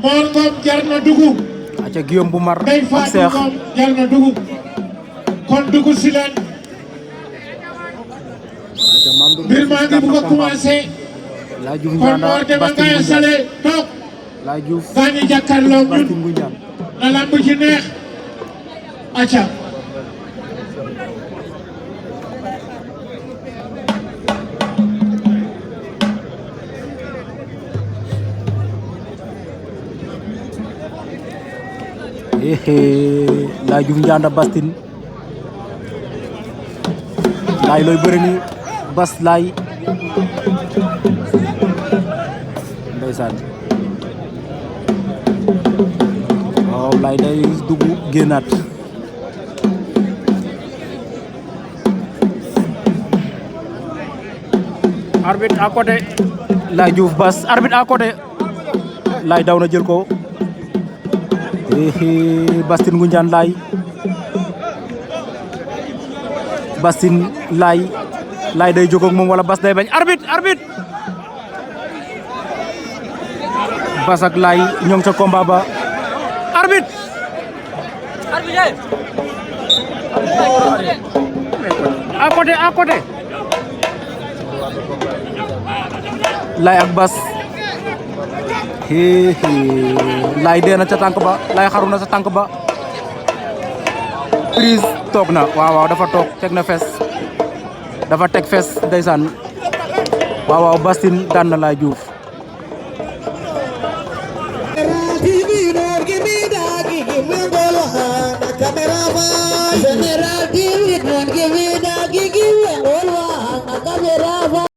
Mor Ngom jar na dugub. aca Guillaume bu Mar Ndeye ak Fatou Cheikh Ngom jar na dugub. kon dugub si leen. aca Mame Ndour mbir maa ngi bugg a commencé. Laye Diouf kon Ndianda Mor demal nga Bastin installé toog. Laye Diouf gaa ñi jàkkaarloo ñun. Bastin Ngoundiane na lamb ci neex. aca. Laye Diouf Ndianda Bastin Laye looy bëri ni Bas Laye ndeysaan waaw Laye day dugg génnaat arbitre à côté Laye Diouf Bas arbitre à côté Laye daw na jël ko Bastin Ngoundiane Laye Bastin Laye Laye day jóg ak moom wala Bas day bañ arbitre Bas ak Laye ñoo ngi ca combat ba arbitre à côté Laye ak Bas Laye dee na ca tànk ba Laye xaru na sa tànk ba prise toog na waaw dafa toog teg na fes dafa teg fes ndeysaan waaw Bastin daan na Laye Diouf General TV, don't give me that gigi.